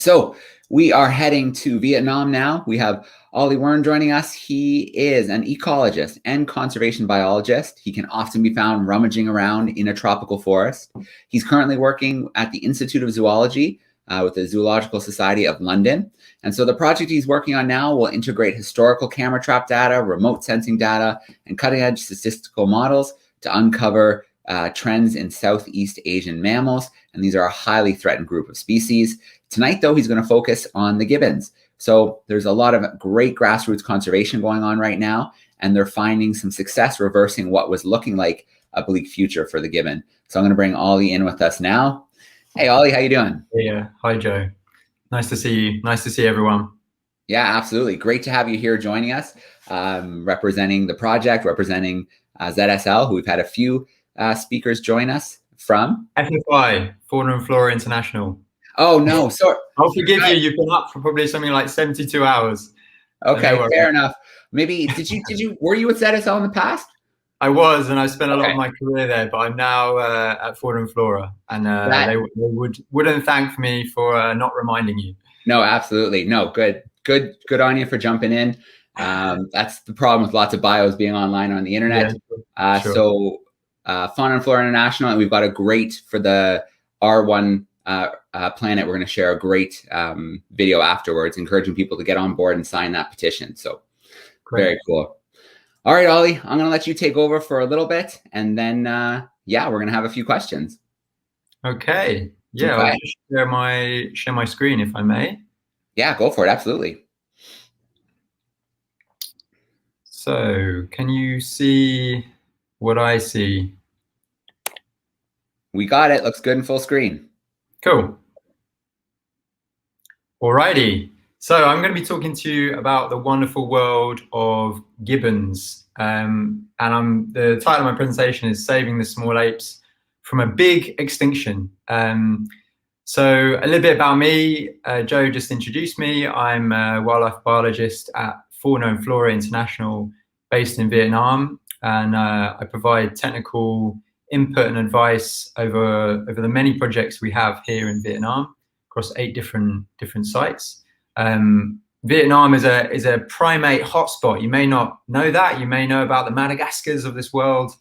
So we are heading to Vietnam now. We have Ollie Wearn joining us. He is an ecologist and conservation biologist. He can often be found rummaging around in a tropical forest. He's currently working at the Institute of Zoology with the Zoological Society of London. And so the project he's working on now will integrate historical camera trap data, remote sensing data, and cutting-edge statistical models to uncover trends in Southeast Asian mammals. And these are a highly threatened group of species. Tonight, though, he's going to focus on the gibbons. So there's a lot of great grassroots conservation going on right now, and they're finding some success reversing what was looking like a bleak future for the gibbon. So I'm going to bring Ollie in with us now. Hey, Ollie, how you doing? Yeah, hi, Joe. Nice to see you. Nice to see everyone. Yeah, absolutely. Great to have you here joining us, representing the project, representing ZSL, who we've had a few speakers join us from. FFI, Fauna and Flora International. Oh, no. Sorry. I'll forgive you. You've been up for probably something like 72 hours. Okay, so fair enough. Maybe, were you at ZSL in the past? I was, and I spent a lot of my career there, but I'm now at Fauna and Flora, and they wouldn't thank me for not reminding you. No, absolutely. No, good on you for jumping in. That's the problem with lots of bios being online on the internet. Yeah, sure. So Fauna and Flora International, and we've got a great, for the R1 planet, we're going to share a great video afterwards, encouraging people to get on board and sign that petition. So great. Very cool. All right, Ollie, I'm going to let you take over for a little bit, and then, yeah, we're going to have a few questions. Okay. Yeah, okay. I'll just share my screen, if I may. Yeah, go for it. Absolutely. So can you see what I see? We got it. Looks good in full screen. Cool. Alrighty. So I'm going to be talking to you about the wonderful world of gibbons. And the title of my presentation is Saving the Small Apes from a Big Extinction. So a little bit about me. Joe just introduced me. I'm a wildlife biologist at Fauna and Flora International based in Vietnam. And I provide technical input and advice over the many projects we have here in Vietnam across 8 different sites. Vietnam is a primate hotspot. You may not know that. You may know about the Madagascars of this world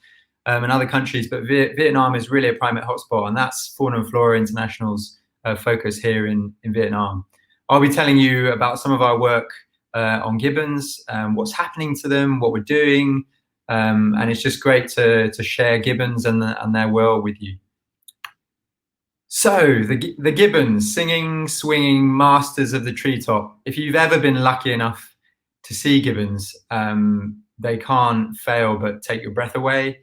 and other countries, but Vietnam is really a primate hotspot, and that's Fauna and Flora International's focus here in Vietnam. I'll be telling you about some of our work on gibbons, what's happening to them, what we're doing, and it's just great to share gibbons and their world with you. So the gibbons, singing, swinging masters of the treetop. If you've ever been lucky enough to see gibbons, they can't fail but take your breath away.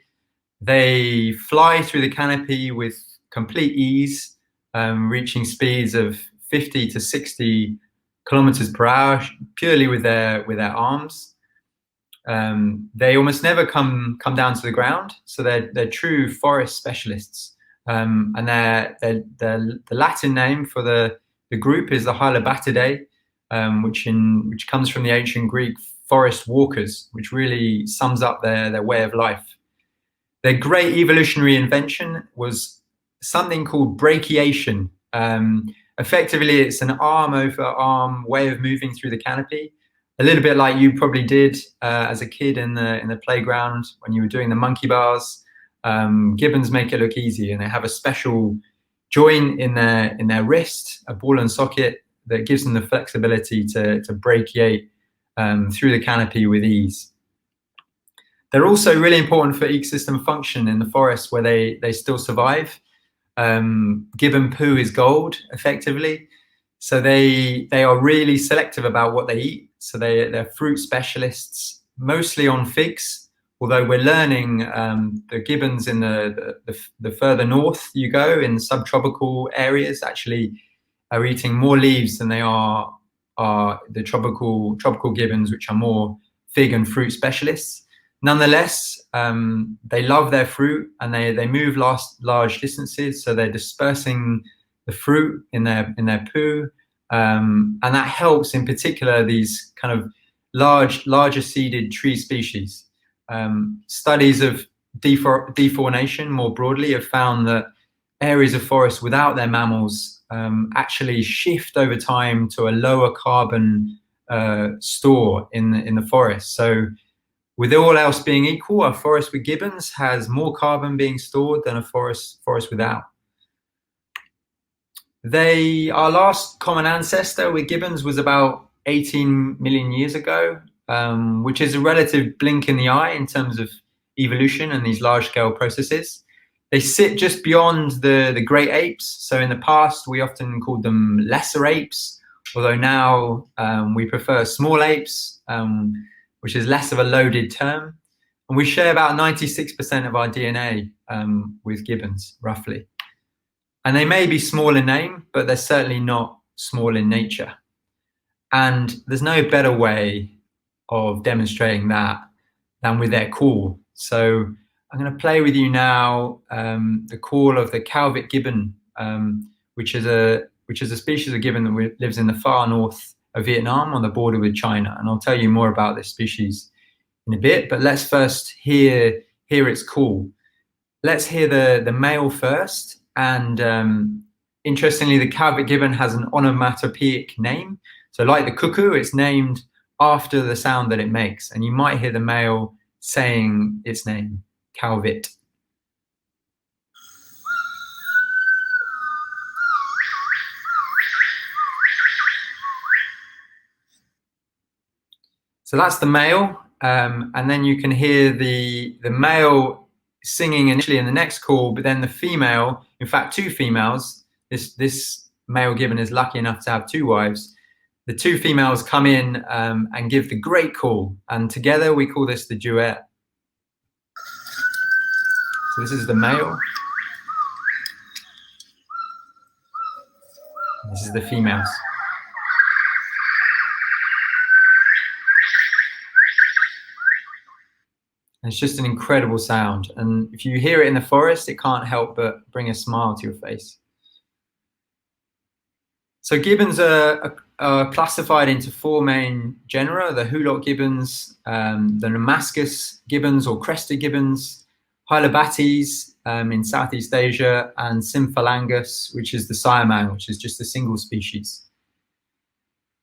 They fly through the canopy with complete ease, reaching speeds of 50 to 60 kilometers per hour, purely with their arms. They almost never come down to the ground, so they're true forest specialists. And the Latin name for the group is the Hylobatidae, which comes from the ancient Greek forest walkers, which really sums up their way of life. Their great evolutionary invention was something called brachiation. Effectively, it's an arm over arm way of moving through the canopy, a little bit like you probably did as a kid in the playground when you were doing the monkey bars. Gibbons make it look easy, and they have a special joint in their wrist, a ball and socket, that gives them the flexibility to brachiate through the canopy with ease. They're also really important for ecosystem function in the forest where they still survive. Gibbon poo is gold, effectively. So they are really selective about what they eat. So they're fruit specialists, mostly on figs. Although we're learning the gibbons in the further north you go, in subtropical areas, actually are eating more leaves than they are the tropical gibbons, which are more fig and fruit specialists. Nonetheless, they love their fruit, and they move large distances, so they're dispersing the fruit in their poo, and that helps in particular these kind of larger seeded tree species. Studies of defaunation more broadly have found that areas of forest without their mammals actually shift over time to a lower carbon store in the forest. So with all else being equal, a forest with gibbons has more carbon being stored than a forest without. Our last common ancestor with gibbons was about 18 million years ago, which is a relative blink in the eye in terms of evolution and these large-scale processes. They sit just beyond the great apes. So in the past, we often called them lesser apes, although now we prefer small apes, which is less of a loaded term. And we share about 96% of our DNA with gibbons, roughly. And they may be small in name, but they're certainly not small in nature. And there's no better way of demonstrating that than with their call. So I'm going to play with you now the call of the Calvit gibbon, which is a species of gibbon that lives in the far north of Vietnam on the border with China. And I'll tell you more about this species in a bit, but let's first hear its call. Let's hear the male first. And interestingly, the Calvit gibbon has an onomatopoeic name. So like the cuckoo, it's named after the sound that it makes. And you might hear the male saying its name, Calvit. So that's the male. And then you can hear the male singing initially in the next call, but then the female, in fact, two females, this male gibbon is lucky enough to have two wives. The two females come in and give the great call. And together we call this the duet. So this is the male. This is the females. And it's just an incredible sound. And if you hear it in the forest, it can't help but bring a smile to your face. So gibbons are classified into four main genera: the Hulock gibbons, the Nomascus gibbons or crested gibbons, Hylobates in Southeast Asia, and Symphalangus, which is the Siamang, which is just a single species.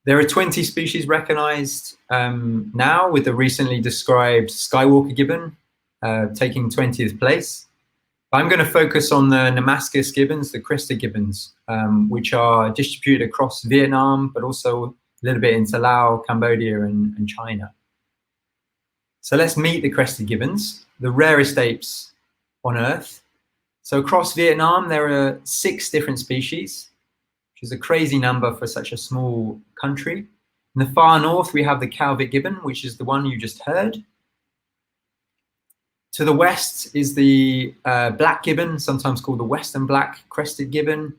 There are 20 species recognized now, with the recently described Skywalker gibbon taking 20th place. I'm going to focus on the Nomascus gibbons, the crested gibbons, which are distributed across Vietnam, but also a little bit into Laos, Cambodia, and China. So let's meet the crested gibbons, the rarest apes on Earth. So across Vietnam, there are 6 different species, which is a crazy number for such a small country. In the far north, we have the Calvit gibbon, which is the one you just heard. To the west is the black gibbon, sometimes called the western black crested gibbon.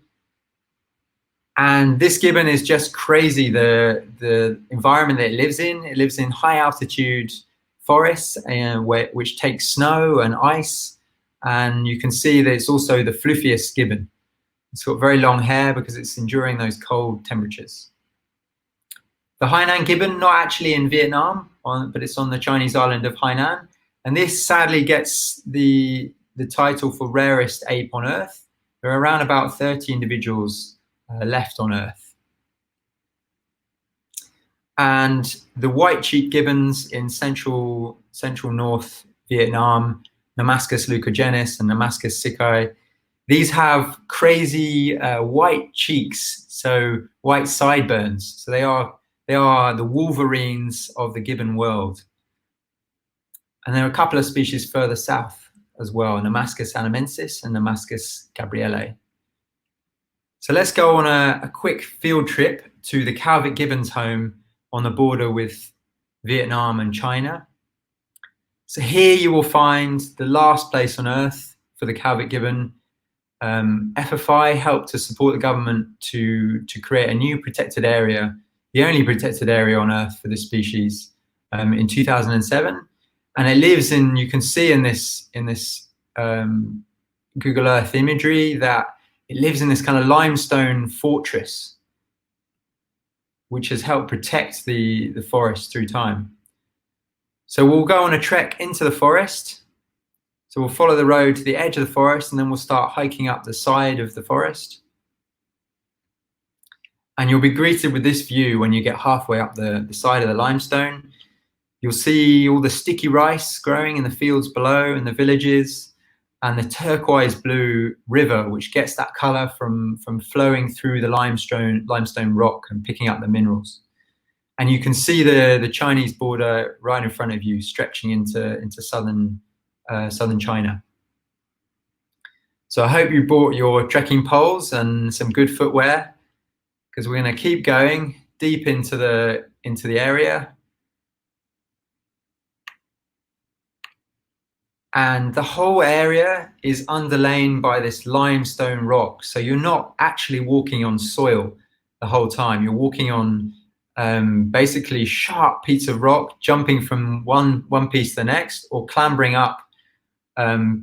And this gibbon is just crazy, the environment that it lives in. It lives in high altitude forests which take snow and ice. And you can see that it's also the fluffiest gibbon. It's got very long hair because it's enduring those cold temperatures. The Hainan gibbon, not actually in Vietnam, but it's on the Chinese island of Hainan. And this sadly gets the title for rarest ape on Earth. There are around about 30 individuals left on Earth. And the white-cheeked gibbons in central north Vietnam, Nomascus leucogenis and Nomascus sicai, these have crazy white cheeks, so white sideburns. So they are the wolverines of the gibbon world. And there are a couple of species further south as well, Nomascus anamensis and Nomascus gabrielae. So let's go on a quick field trip to the Calvit gibbon's home on the border with Vietnam and China. So here you will find the last place on Earth for the Calvit gibbon. FFI helped to support the government to create a new protected area, the only protected area on Earth for this species, in 2007. And it lives in, you can see in this Google Earth imagery that it lives in this kind of limestone fortress, which has helped protect the forest through time. So we'll go on a trek into the forest. So we'll follow the road to the edge of the forest, and then we'll start hiking up the side of the forest. And you'll be greeted with this view when you get halfway up the side of the limestone. You'll see all the sticky rice growing in the fields below and the villages, and the turquoise blue river, which gets that color from flowing through the limestone rock and picking up the minerals. And you can see the Chinese border right in front of you, stretching into southern China. So I hope you brought your trekking poles and some good footwear, because we're going to keep going deep into the area. And the whole area is underlain by this limestone rock. So you're not actually walking on soil the whole time. You're walking on basically sharp piece of rock, jumping from one piece to the next, or clambering up,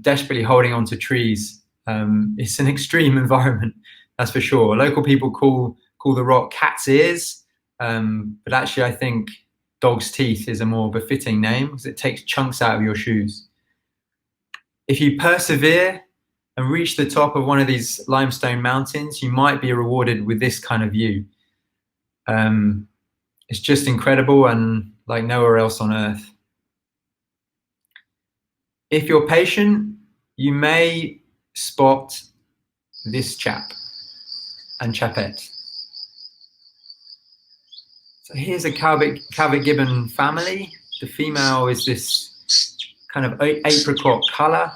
desperately holding onto trees. It's an extreme environment, that's for sure. Local people call the rock cat's ears, but actually I think dog's teeth is a more befitting name, because it takes chunks out of your shoes. If you persevere and reach the top of one of these limestone mountains, you might be rewarded with this kind of view. It's just incredible and like nowhere else on earth. If you're patient, you may spot this chap and chapette. So here's a Calvert Gibbon family. The female is this kind of apricot color,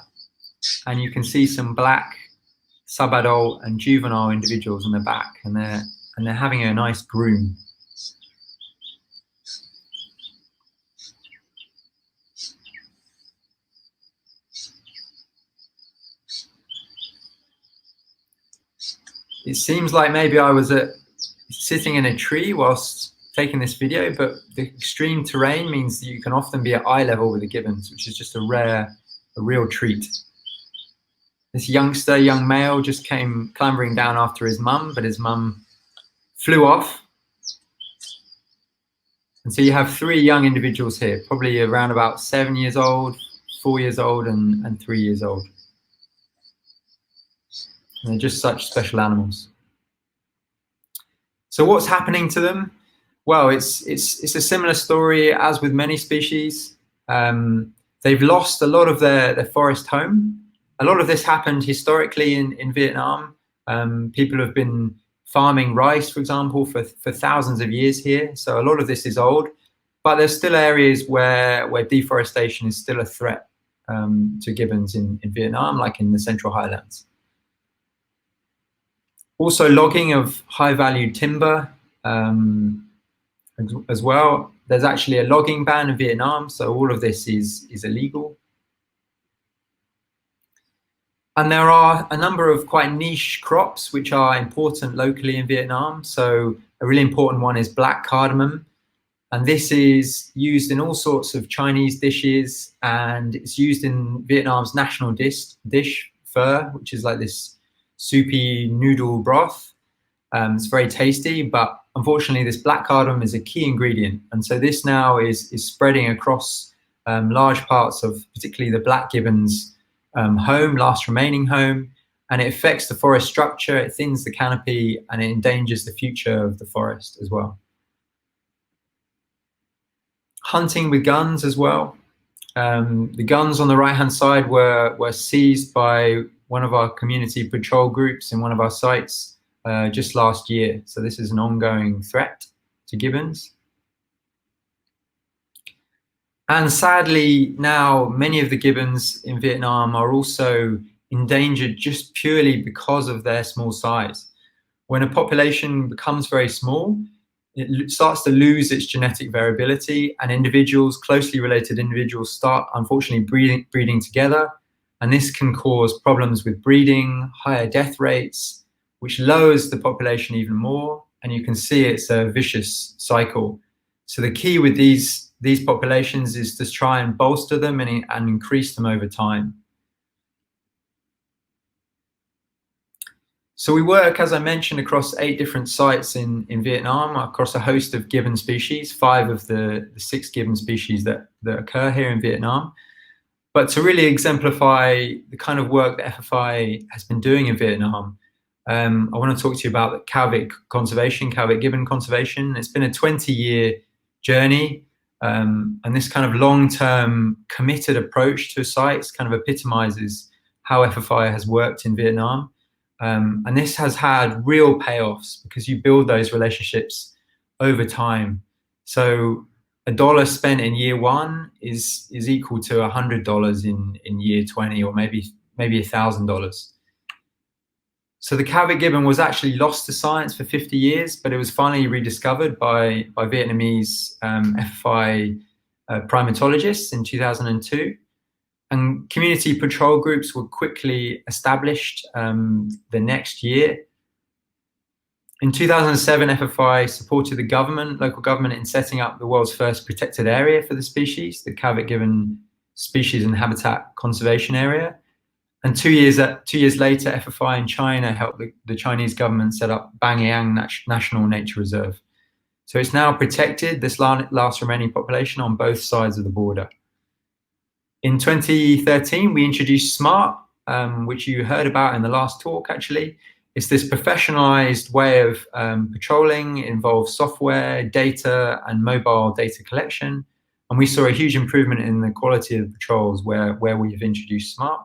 and you can see some black subadult and juvenile individuals in the back, and they're having a nice groom. It seems like maybe I was sitting in a tree whilst taking this video, but the extreme terrain means that you can often be at eye level with the gibbons, which is just a real treat. This young male just came clambering down after his mum, but his mum flew off. And so you have three young individuals here, probably around about 7 years old, 4 years old, and 3 years old. And they're just such special animals. So what's happening to them? Well, it's a similar story as with many species. They've lost a lot of their forest home. A lot of this happened historically in Vietnam. People have been farming rice, for example, for thousands of years here. So a lot of this is old, but there's still areas where deforestation is still a threat to gibbons in Vietnam, like in the Central Highlands. Also logging of high-value timber as well. There's actually a logging ban in Vietnam, so all of this is illegal. And there are a number of quite niche crops which are important locally in Vietnam. So a really important one is black cardamom. And this is used in all sorts of Chinese dishes, and it's used in Vietnam's national dish, pho, which is like this soupy noodle broth. It's very tasty, but unfortunately this black cardamom is a key ingredient. And so this now is spreading across large parts of particularly the black gibbon's last remaining home, and it affects the forest structure, it thins the canopy, and it endangers the future of the forest as well. Hunting with guns as well. The guns on the right-hand side were seized by one of our community patrol groups in one of our sites just last year. So this is an ongoing threat to gibbons. And sadly, now many of the gibbons in Vietnam are also endangered just purely because of their small size. When a population becomes very small, it starts to lose its genetic variability, and individuals, closely related individuals, start unfortunately breeding together. And this can cause problems with breeding, higher death rates, which lowers the population even more. And you can see it's a vicious cycle. So the key with these populations is to try and bolster them and increase them over time. So we work, as I mentioned, across 8 different sites in Vietnam, across a host of gibbon species, 5 of the 6 gibbon species that occur here in Vietnam. But to really exemplify the kind of work that FFI has been doing in Vietnam, I want to talk to you about the Calvic conservation, Calvic Gibbon conservation. It's been a 20-year journey, and this kind of long-term committed approach to sites kind of epitomizes how FFI has worked in Vietnam. And this has had real payoffs because you build those relationships over time. So $1 spent in year 1 is equal to $100 in year 20, or maybe $1,000. So the Calvic Gibbon was actually lost to science for 50 years, but it was finally rediscovered by Vietnamese FFI primatologists in 2002. And community patrol groups were quickly established the next year. In 2007, FFI supported the local government, in setting up the world's first protected area for the species, the Calvic Gibbon Species and Habitat Conservation Area. And 2 years later, FFI in China helped the Chinese government set up Bangyang National Nature Reserve. So it's now protected, this last remaining population, on both sides of the border. In 2013, we introduced SMART, which you heard about in the last talk, actually. It's this professionalized way of patrolling. It involves software, data, and mobile data collection. And we saw a huge improvement in the quality of the patrols where we've introduced SMART.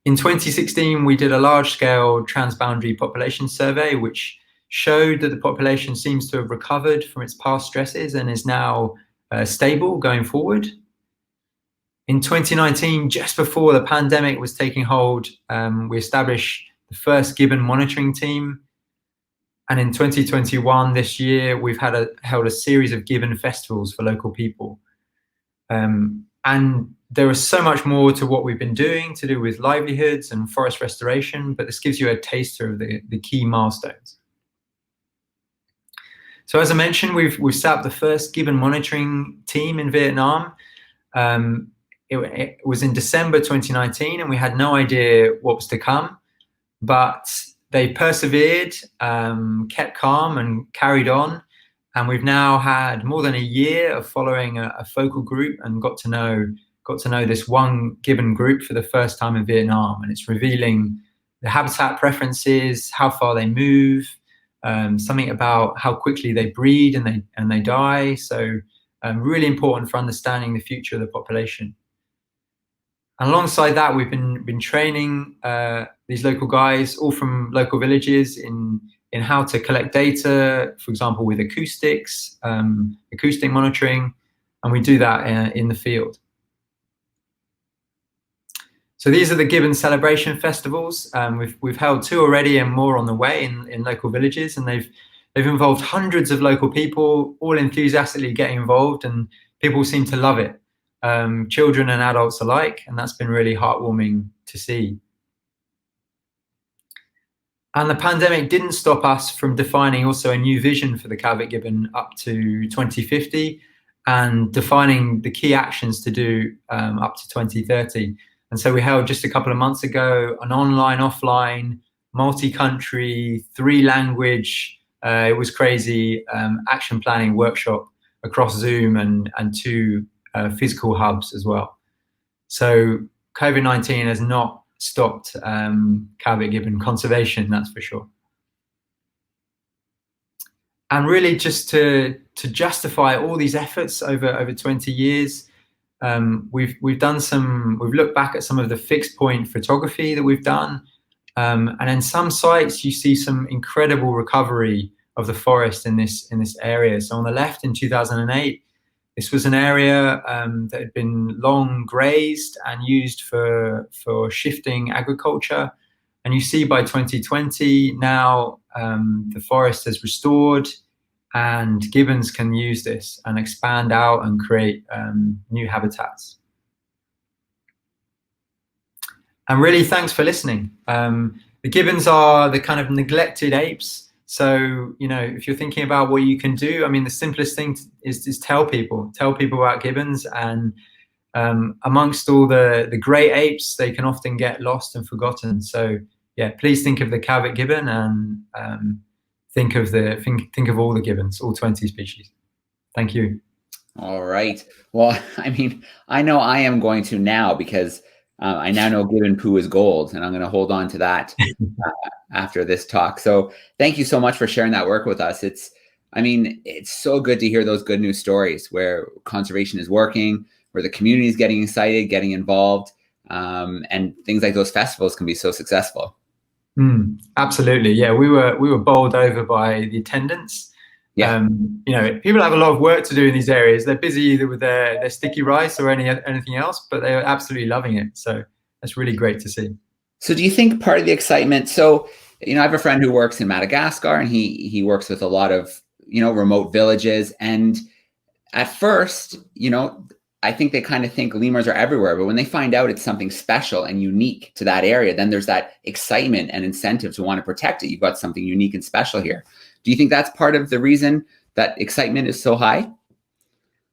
In 2016, we did a large-scale transboundary population survey, which showed that the population seems to have recovered from its past stresses and is now stable going forward. In 2019, just before the pandemic was taking hold, we established the first Gibbon monitoring team. And in 2021, this year, we've held a series of Gibbon festivals for local people. And there is so much more to what we've been doing to do with livelihoods and forest restoration, but this gives you a taster of the key milestones. So as I mentioned, we've set up the first Gibbon monitoring team in Vietnam. It was in December 2019, and we had no idea what was to come, but they persevered, kept calm, and carried on. And we've now had more than a year of following a focal group and got to know this one Gibbon group for the first time in Vietnam. And it's revealing the habitat preferences, how far they move, something about how quickly they breed and they die. So really important for understanding the future of the population. And alongside that, we've been training these local guys, all from local villages, in how to collect data, for example, with acoustics, acoustic monitoring, and we do that in the field. So these are the Gibbon celebration festivals. We've held 2 already and more on the way in local villages, and they've involved hundreds of local people, all enthusiastically getting involved, and people seem to love it. Children and adults alike, and that's been really heartwarming to see. And the pandemic didn't stop us from defining also a new vision for the Calvic Gibbon up to 2050, and defining the key actions to do up to 2030. And so we held just a couple of months ago an online, offline, multi-country, 3-language, it was crazy, action planning workshop across Zoom and 2 physical hubs as well. So COVID-19 has not stopped Calvic Gibbon conservation, that's for sure. And really, just to justify all these efforts over 20 years, we've looked back at some of the fixed point photography that we've done, and in some sites you see some incredible recovery of the forest in this area. So on the left, in 2008, this was an area that had been long grazed and used for shifting agriculture. And you see by 2020 now the forest has restored, and gibbons can use this and expand out and create new habitats. And really, thanks for listening. The gibbons are the kind of neglected apes. So, you know, if you're thinking about what you can do, I mean, the simplest thing is tell people about gibbons. And amongst all the great apes, they can often get lost and forgotten. So, yeah, please think of the Calvic gibbon and think of all the gibbons, all 20 species. Thank you. All right. Well, I mean, I know I am going to now, because I now know gibbon poo is gold, and I'm going to hold on to that after this talk. So thank you so much for sharing that work with us. It's so good to hear those good news stories where conservation is working, where the community is getting excited, getting involved, and things like those festivals can be so successful. Absolutely. Yeah, we were bowled over by the attendance. Yeah. People have a lot of work to do in these areas. They're busy either with their sticky rice or anything else, but they're absolutely loving it. So that's really great to see. So do you think part of the excitement, so, I have a friend who works in Madagascar, and he works with a lot of, remote villages. And at first, I think they kind of think lemurs are everywhere, but when they find out it's something special and unique to that area, then there's that excitement and incentive to want to protect it. You've got something unique and special here. Do you think that's part of the reason that excitement is so high?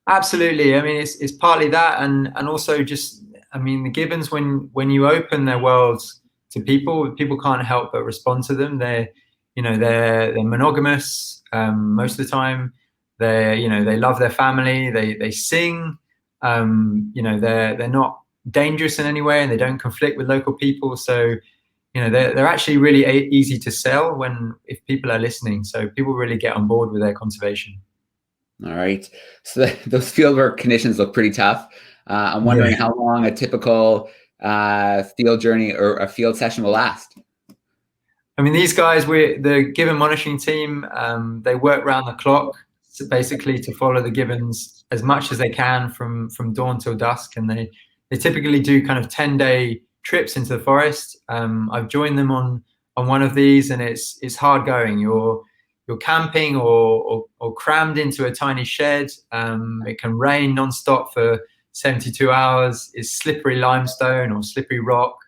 Absolutely. It's partly that, and also just, the gibbons, when you open their worlds to people can't help but respond to them. They're monogamous most of the time. They love their family. They sing. They're not dangerous in any way, and they don't conflict with local people. So, they're actually really easy to sell if people are listening. So people really get on board with their conservation. All right. So those fieldwork conditions look pretty tough. I'm wondering how long a typical field journey or a field session will last. These guys, the gibbon monitoring team, they work round the clock basically to follow the gibbons as much as they can from dawn till dusk. And they typically do kind of 10-day trips into the forest. I've joined them on one of these, and it's hard going. You're camping or crammed into a tiny shed. It can rain nonstop for 72 hours. It's slippery limestone or slippery rock.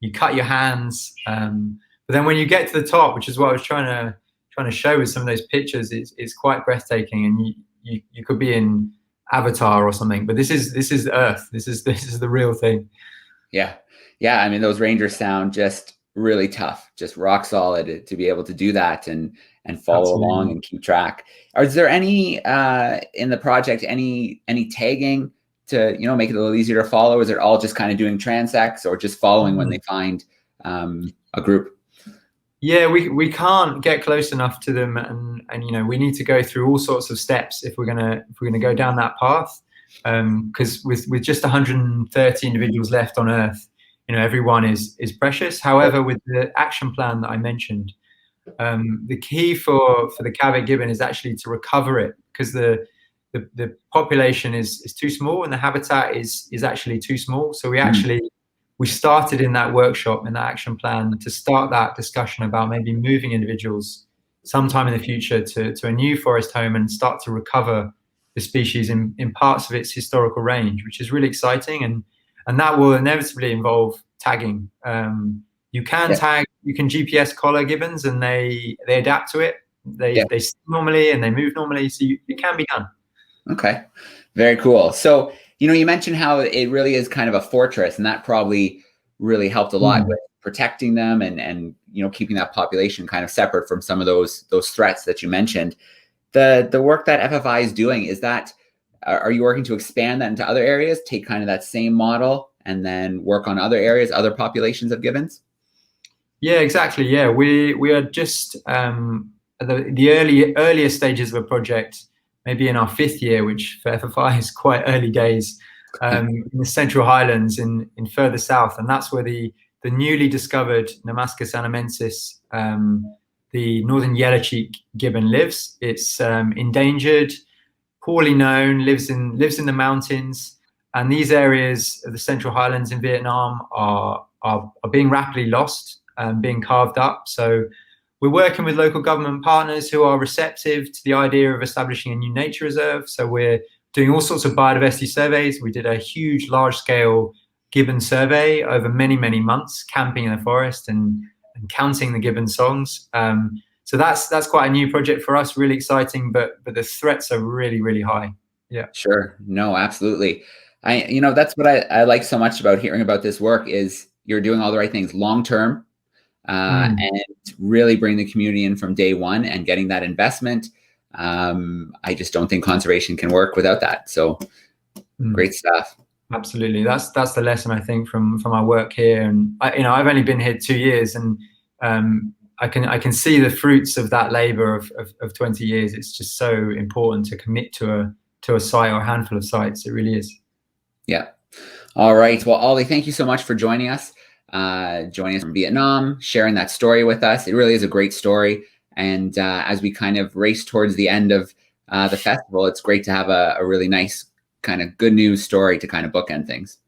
You cut your hands. But then when you get to the top, which is what I was trying to show with some of those pictures, it's quite breathtaking, and you could be in Avatar or something. But this is Earth. This is the real thing. Yeah. Those rangers sound just really tough, just rock solid to be able to do that and follow Absolutely. Along and keep track. Is there any in the project any tagging to make it a little easier to follow? Is it all just kind of doing transects or just following when they find a group? Yeah, we can't get close enough to them, and we need to go through all sorts of steps if we're gonna go down that path. Because with just 130 individuals left on Earth, everyone is precious. However, with the action plan that I mentioned, the key for the Cavite gibbon is actually to recover it, because the population is too small and the habitat is actually too small. So we started in that workshop, in that action plan, to start that discussion about maybe moving individuals sometime in the future to a new forest home and start to recover the species in parts of its historical range, which is really exciting. And that will inevitably involve tagging. You can tag, you can GPS collar gibbons, and they adapt to it. They sing normally and they move normally, so it can be done. Okay, very cool. So, you mentioned how it really is kind of a fortress, and that probably really helped a lot with protecting them and keeping that population kind of separate from some of those threats that you mentioned. The work that FFI is doing, are you working to expand that into other areas, take kind of that same model and then work on other areas, other populations of gibbons? Yeah, exactly. Yeah, we are just at the earlier stages of a project, maybe in our 5th year, which for FFI is quite early days, in the Central Highlands in further south. And that's where the newly discovered Nomascus anamensis, the northern yellow-cheek gibbon, lives. It's endangered, poorly known, lives in the mountains. And these areas of the Central Highlands in Vietnam are being rapidly lost and being carved up. So we're working with local government partners who are receptive to the idea of establishing a new nature reserve. So we're doing all sorts of biodiversity surveys. We did a huge, large-scale gibbon survey over many, many months, camping in the forest and counting the gibbon songs. So that's quite a new project for us, really exciting, but the threats are really, really high. Yeah. Sure. No, absolutely. That's what I like so much about hearing about this work is you're doing all the right things long-term, and really bring the community in from day one and getting that investment. I just don't think conservation can work without that. So great stuff. Absolutely. That's the lesson, I think, from our work here. And I've only been here 2 years, and I can see the fruits of that labor of 20 years. It's just so important to commit to a site or a handful of sites. It really is. Yeah. All right. Well, Ollie, thank you so much for joining us from Vietnam, sharing that story with us. It really is a great story. And as we kind of race towards the end of the festival, it's great to have a really nice kind of good news story to kind of bookend things.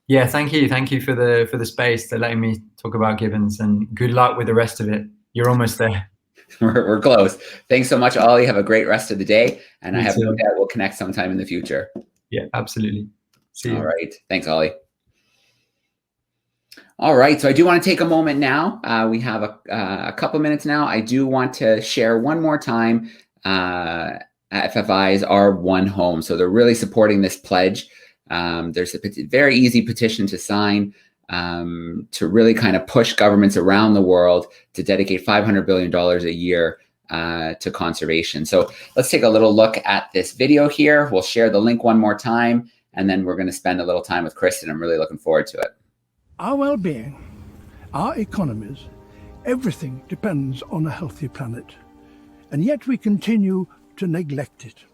Yeah, thank you for the space, to letting me talk about Gibbons, and good luck with the rest of it. You're almost there. We're close. Thanks so much, Ollie. Have a great rest of the day, and I have no doubt we'll connect sometime in the future. Yeah, absolutely. See you. All right. Thanks, Ollie. All right, so I do want to take a moment now. We have a couple minutes now. I do want to share one more time FFI's Our One Home. So they're really supporting this pledge. There's a very easy petition to sign to really kind of push governments around the world to dedicate $500 billion a year to conservation. So let's take a little look at this video here. We'll share the link one more time, and then we're going to spend a little time with Kristen. I'm really looking forward to it. Our well-being, our economies, everything depends on a healthy planet. And yet we continue to neglect it.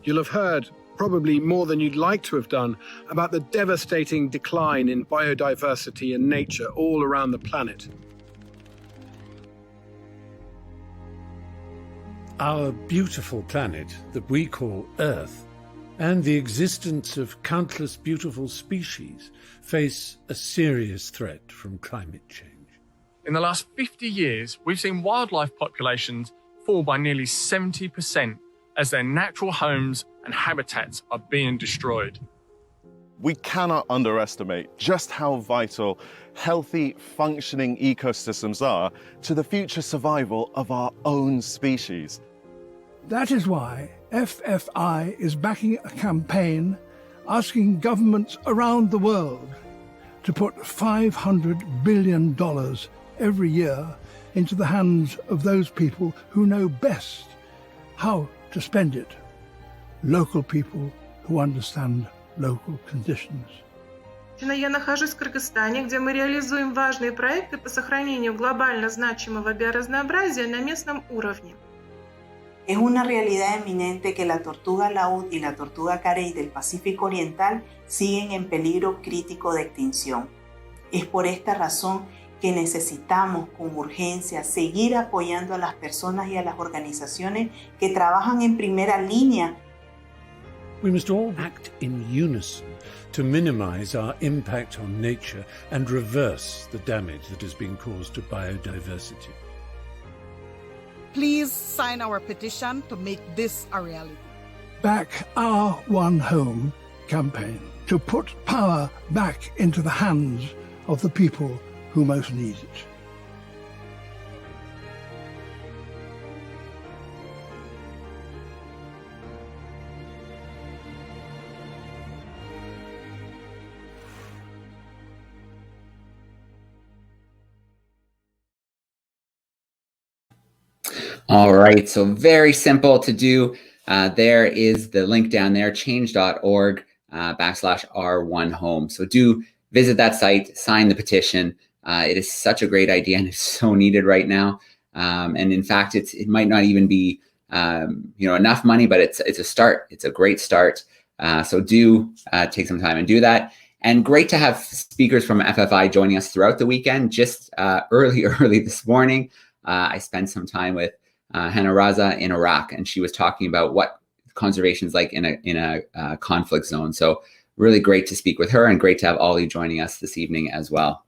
You'll have heard, probably more than you'd like to have done, about the devastating decline in biodiversity and nature all around the planet. Our beautiful planet that we call Earth, and the existence of countless beautiful species, face a serious threat from climate change. In the last 50 years, we've seen wildlife populations fall by nearly 70% as their natural homes and habitats are being destroyed. We cannot underestimate just how vital healthy, functioning ecosystems are to the future survival of our own species. That is why FFI is backing a campaign asking governments around the world to put $500 billion every year into the hands of those people who know best how to spend it. Local people who understand local conditions. Я нахожусь в Кыргызстане, где мы реализуем важные проекты по сохранению глобально значимого биоразнообразия на местном уровне. Es una realidad eminente que la tortuga laúd y la tortuga carey del Pacífico Oriental siguen en peligro crítico de extinción. Es por esta razón que necesitamos con urgencia seguir apoyando a las personas y a las organizaciones que trabajan en primera línea. We must all act in unison to minimize our impact on nature and reverse the damage that has been caused to biodiversity. Please sign our petition to make this a reality. Back Our One Home campaign to put power back into the hands of the people who most need it. All right, so very simple to do. There is the link down there, change.org /R1Home. So do visit that site, sign the petition. It is such a great idea and it's so needed right now. And in fact, it might not even be enough money, but it's a start. It's a great start. So do take some time and do that. And great to have speakers from FFI joining us throughout the weekend. Just early this morning, I spent some time with Hana Raza in Iraq, and she was talking about what conservation is like in a conflict zone. So really great to speak with her, and great to have Ollie joining us this evening as well.